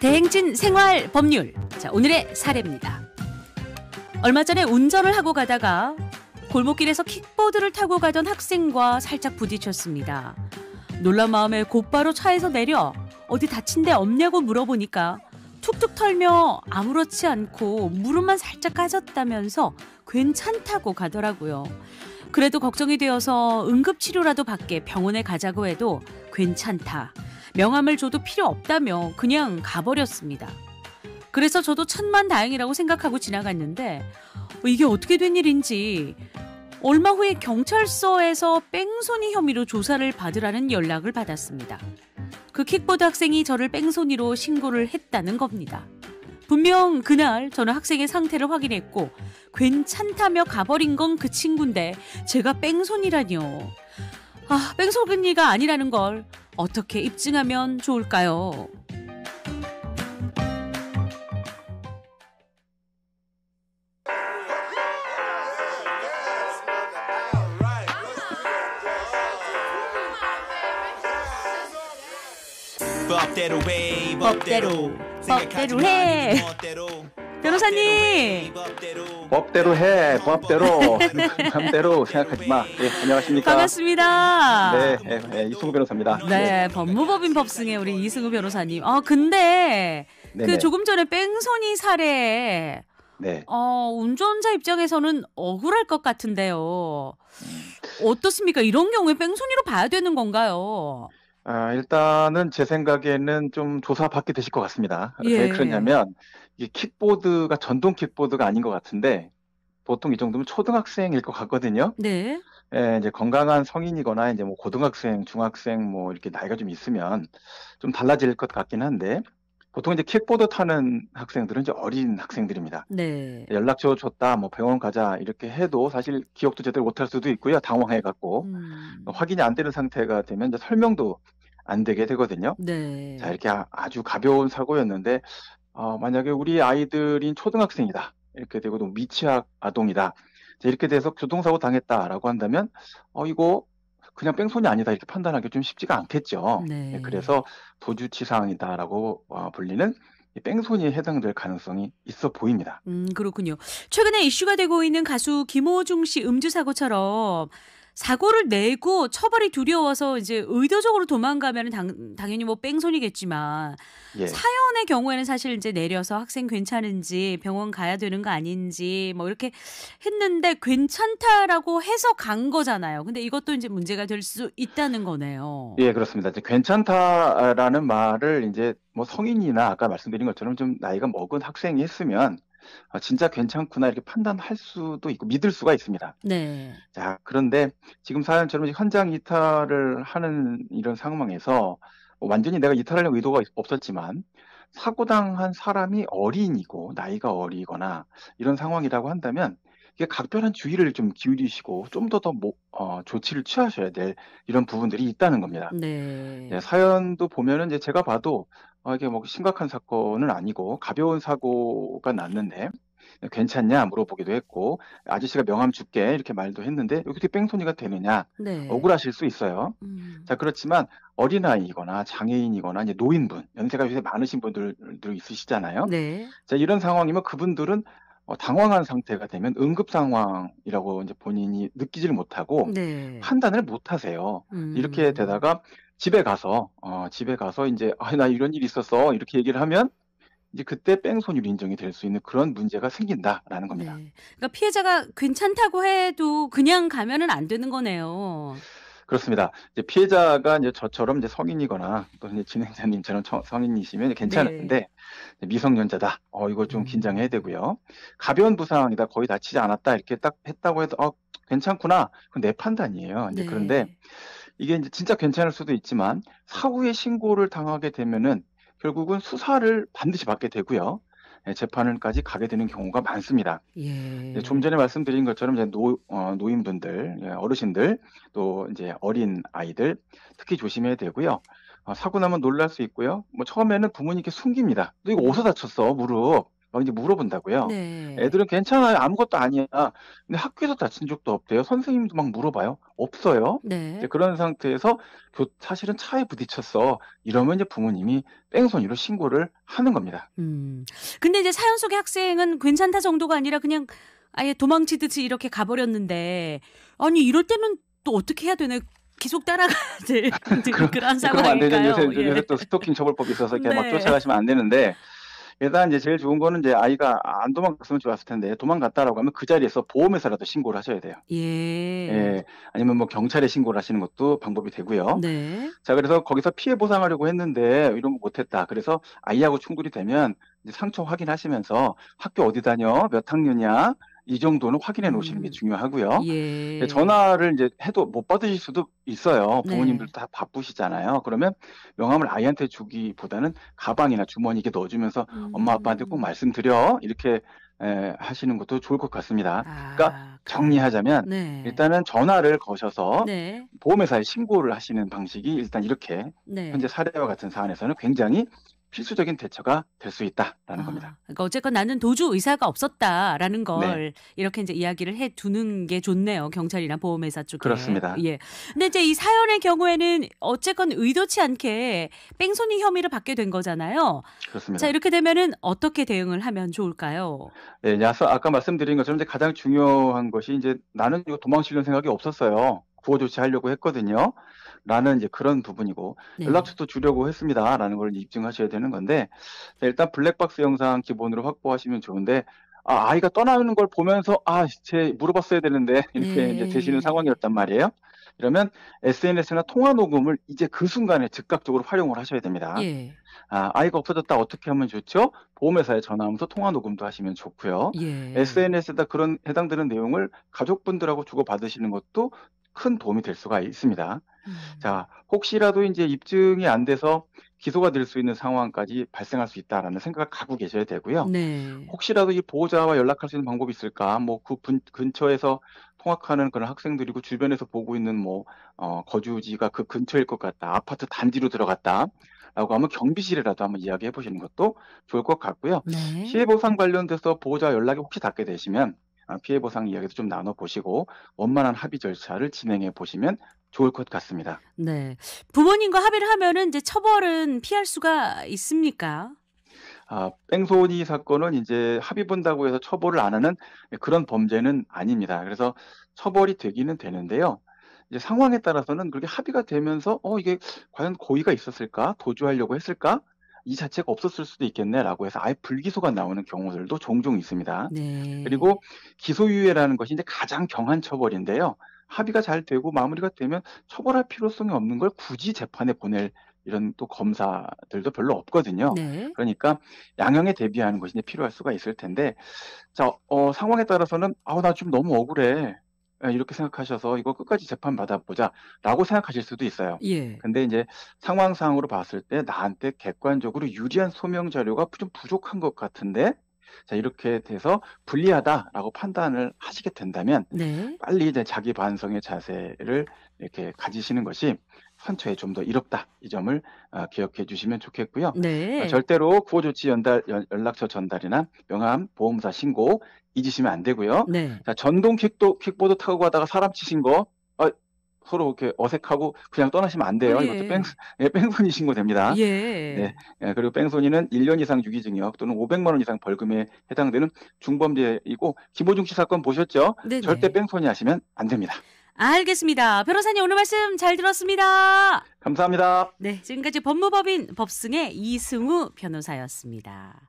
대행진 생활 법률. 자, 오늘의 사례입니다. 얼마 전에 운전을 하고 가다가 골목길에서 킥보드를 타고 가던 학생과 살짝 부딪혔습니다. 놀란 마음에 곧바로 차에서 내려 어디 다친 데 없냐고 물어보니까 툭툭 털며 아무렇지 않고 무릎만 살짝 까졌다면서 괜찮다고 가더라고요. 그래도 걱정이 되어서 응급치료라도 받게 병원에 가자고 해도 괜찮다, 명함을 줘도 필요 없다며 그냥 가버렸습니다. 그래서 저도 천만다행이라고 생각하고 지나갔는데 이게 어떻게 된 일인지 얼마 후에 경찰서에서 뺑소니 혐의로 조사를 받으라는 연락을 받았습니다. 그 킥보드 학생이 저를 뺑소니로 신고를 했다는 겁니다. 분명 그날 저는 학생의 상태를 확인했고 괜찮다며 가버린 건 그 친구인데 제가 뺑소니라뇨. 뺑소니가 아니라는 걸 어떻게 입증하면 좋을까요? 법대로 해. 변호사님. 법대로 해, 법대로. 맘대로 생각하지 마. 예, 안녕하십니까. 반갑습니다. 네, 이승우 변호사입니다. 네, 법무법인 법승의 우리 이승우 변호사님. 근데 네네. 그 조금 전에 뺑소니 사례, 네. 운전자 입장에서는 억울할 것 같은데요. 어떻습니까? 이런 경우에 뺑소니로 봐야 되는 건가요? 일단은 제 생각에는 좀 조사받게 되실 것 같습니다. 예. 왜 그러냐면 이게 킥보드가 전동 킥보드가 아닌 것 같은데 보통 이 정도면 초등학생일 것 같거든요. 네. 예, 이제 건강한 성인이거나 이제 뭐 고등학생, 중학생 뭐 이렇게 나이가 좀 있으면 좀 달라질 것 같긴 한데 보통 이제 킥보드 타는 학생들은 이제 어린 학생들입니다. 네. 연락처 줬다, 뭐 병원 가자 이렇게 해도 사실 기억도 제대로 못할 수도 있고요. 당황해갖고 확인이 안 되는 상태가 되면 이제 설명도 안 되게 되거든요. 네. 자, 이렇게 아주 가벼운 사고였는데 만약에 우리 아이들인 초등학생이다 이렇게 되고 또 미취학 아동이다 자, 이렇게 돼서 교통사고 당했다라고 한다면 이거 그냥 뺑소니 아니다 이렇게 판단하기 좀 쉽지가 않겠죠. 네. 예, 그래서 도주치사항이다라고 불리는 이 뺑소니에 해당될 가능성이 있어 보입니다. 그렇군요. 최근에 이슈가 되고 있는 가수 김호중 씨 음주 사고처럼 사고를 내고 처벌이 두려워서 이제 의도적으로 도망가면 당연히 뭐 뺑소니겠지만 예. 사연의 경우에는 사실 이제 내려서 학생 괜찮은지 병원 가야 되는 거 아닌지 뭐 이렇게 했는데 괜찮다라고 해서 간 거잖아요. 근데 이것도 이제 문제가 될 수 있다는 거네요. 예, 그렇습니다. 이제 괜찮다라는 말을 이제 뭐 성인이나 아까 말씀드린 것처럼 좀 나이가 먹은 학생이 했으면 진짜 괜찮구나 이렇게 판단할 수도 있고 믿을 수가 있습니다. 네. 자, 그런데 지금 사연처럼 현장 이탈을 하는 이런 상황에서 완전히 내가 이탈하려는 의도가 없었지만 사고 당한 사람이 어린이고 나이가 어리거나 이런 상황이라고 한다면 이게 각별한 주의를 좀 기울이시고 좀 더 조치를 취하셔야 될 이런 부분들이 있다는 겁니다. 네. 예, 사연도 보면은 이제 제가 봐도 이게 뭐 심각한 사건은 아니고 가벼운 사고가 났는데 괜찮냐 물어보기도 했고 아저씨가 명함 줄게 이렇게 말도 했는데 이렇게 뺑소니가 되느냐 네. 억울하실 수 있어요. 자, 그렇지만 어린아이거나 장애인이거나 이제 노인분, 연세가 요새 많으신 분들도 있으시잖아요. 네. 자, 이런 상황이면 그분들은 당황한 상태가 되면 응급 상황이라고 이제 본인이 느끼지를 못하고 네. 판단을 못 하세요. 이렇게 되다가 집에 가서 이제 나 이런 일이 있었어 이렇게 얘기를 하면 이제 그때 뺑소니로 인정이 될 수 있는 그런 문제가 생긴다라는 겁니다. 네. 그러니까 피해자가 괜찮다고 해도 그냥 가면은 안 되는 거네요. 그렇습니다. 이제 피해자가 이제 저처럼 이제 성인이거나 또 이제 진행자님처럼 성인이시면 괜찮은데 미성년자다. 이거 좀 긴장해야 되고요. 가벼운 부상이다. 거의 다치지 않았다. 이렇게 딱 했다고 해도 괜찮구나. 그건 내 판단이에요. 이제 네. 그런데 이게 이제 진짜 괜찮을 수도 있지만 사후에 신고를 당하게 되면은 결국은 수사를 반드시 받게 되고요. 예, 재판을까지 가게 되는 경우가 많습니다. 예. 좀 전에 말씀드린 것처럼 이제 노인분들, 어르신들, 또 이제 어린 아이들 특히 조심해야 되고요. 사고 나면 놀랄 수 있고요. 뭐 처음에는 부모님께 숨깁니다. 너 이거 어디서 다쳤어? 무릎. 막 이제 물어본다고요. 네. 애들은 괜찮아요. 아무것도 아니야. 근데 학교에서 다친 적도 없대요. 선생님도 막 물어봐요. 없어요. 이제 네. 그런 상태에서 사실은 차에 부딪혔어. 이러면 이제 부모님이 뺑소니로 신고를 하는 겁니다. 음. 근데 이제 사연 속의 학생은 괜찮다 정도가 아니라 그냥 아예 도망치듯이 이렇게 가버렸는데 아니 이럴 때는 또 어떻게 해야 되나요? 계속 따라가야 될 그런 그러면 안 되죠. 상황일까요? 요새 예. 또 스토킹 처벌법이 있어서 이렇게 막 네. 쫓아가시면 안 되는데 일단 이제 제일 좋은 거는 이제 아이가 안 도망갔으면 좋았을 텐데 도망갔다라고 하면 그 자리에서 보험회사라도 신고를 하셔야 돼요. 예. 예. 아니면 뭐 경찰에 신고를 하시는 것도 방법이 되고요. 네. 자 그래서 거기서 피해 보상하려고 했는데 이런 거 못 했다. 그래서 아이하고 충돌이 되면 이제 상처 확인하시면서 "학교 어디 다녀? 몇 학년이야?" 이 정도는 확인해 놓으시는 게 음. 중요하고요. 예 예. 전화를 인제 해도 못 받으실 수도 있어요. 부모님들도 네. 다 바쁘시잖아요. 그러면 명함을 아이한테 주기보다는 가방이나 주머니에 이렇게 넣어 주면서 "엄마 아빠한테 꼭 음. 말씀드려." 이렇게 하시는 것도 좋을 것 같습니다. 그러니까 아 그래요. 정리하자면 네. 일단은 전화를 거셔서 네. 보험회사에 신고를 하시는 방식이 일단 이렇게 현재 네. 사례와 같은 사안에서는 굉장히 필수적인 대처가 될 수 있다라는 겁니다. 그러니까 어쨌건 "나는 도주 의사가 없었다."라는 네. 걸 이렇게 인제 이야기를 해 두는 게 좋네요, 경찰이나 보험회사 쪽에. 그렇습니다. 예. 근데 이제 이 사연의 경우에는 어쨌건 의도치 않게 뺑소니 혐의를 받게 된 거잖아요. 자 그렇습니다. 이렇게 되면은 어떻게 대응을 하면 좋을까요? 예 이제 아까 말씀드린 것처럼 이제 가장 중요한 것이 인제 "나는 이거 도망치려는 생각이 없었어요. 구호 조치하려고 했거든요." 라는 이제 그런 부분이고 네. "연락처도 주려고 했습니다."라는 걸 입증하셔야 되는 건데 자 일단 블랙박스 영상 기본으로 확보하시면 좋은데 아이가 떠나는 걸 보면서 '아 쟤 물어봤어야 되는데.' 이렇게 인제 되시는 네. 상황이었단 말이에요. 이러면 SNS나 통화 녹음을 이제 그 순간에 즉각적으로 활용을 하셔야 됩니다. 예. 아이가 없어졌다 어떻게 하면 좋죠? 보험회사에 전화하면서 통화 녹음도 하시면 좋고요. 예. SNS에다 그런 해당되는 내용을 가족분들하고 주고받으시는 것도 큰 도움이 될 수가 있습니다. 음. 자 혹시라도 인제 입증이 안 돼서 기소가 될 수 있는 상황까지 발생할 수 있다라는 생각을 갖고 계셔야 되고요. 네. 혹시라도 이 보호자와 연락할 수 있는 방법이 있을까? 뭐 그 근처에서 통학하는 그런 학생들이고 주변에서 보고 있는 뭐 거주지가 그 근처일 것 같다. 아파트 단지로 들어갔다라고 하면 경비실에라도 한번 이야기해 보시는 것도 좋을 것 같고요. 네. 피해 보상 관련돼서 보호자와 연락이 혹시 닿게 되시면 피해 보상 이야기도 좀 나눠 보시고 원만한 합의 절차를 진행해 보시면 좋을 것 같습니다. 네. 부모님과 합의를 하면은 이제 처벌은 피할 수가 있습니까? 뺑소니 사건은 인제 합의 본다고 해서 처벌을 안 하는 그런 범죄는 아닙니다. 그래서 처벌이 되기는 되는데요. 이제 상황에 따라서는 그렇게 합의가 되면서 '이게 과연 고의가 있었을까? 도주하려고 했을까? 이 자체가 없었을 수도 있겠네.'라고 해서 아예 불기소가 나오는 경우들도 종종 있습니다. 네. 그리고 기소유예라는 것이 인제 가장 경한 처벌인데요. 합의가 잘 되고 마무리가 되면 처벌할 필요성이 없는 걸 굳이 재판에 보낼 이런 또 검사들도 별로 없거든요. 네. 그러니까 양형에 대비하는 것이 이제 필요할 수가 있을 텐데 자 상황에 따라서는 '아우 나 좀 너무 억울해.' 이렇게 생각하셔서 '이거 끝까지 재판 받아 보자.'라고 생각하실 수도 있어요. 예. 근데 인제 상황상으로 봤을 때 '나한테 객관적으로 유리한 소명 자료가 좀 부족한 것 같은데.' 자 이렇게 돼서 '불리하다.'라고 판단을 하시게 된다면 네. 빨리 이제 자기 반성의 자세를 이렇게 가지시는 것이 '선처에 좀 더 이롭다.' 이 점을 기억해 주시면 좋겠고요. 네. 절대로 구호 조치 연락처 전달이나 명함, 보험사 신고 잊으시면 안 되고요. 네. 자 전동 킥보드 타고 가다가 사람 치신 거 서로 이렇게 어색하고 그냥 떠나시면 안 돼요. 이것도 예. 뺑소니 신고됩니다. 네. 예. 그리고 뺑소니는 1년 이상 유기징역 또는 500만 원 이상 벌금에 해당되는 중범죄이고 김호중 씨 사건 보셨죠? 절대 네네. 뺑소니 하시면 안 됩니다. 알겠습니다. 변호사님 오늘 말씀 잘 들었습니다. 감사합니다. 네. 지금까지 법무법인 법승의 이승우 변호사였습니다.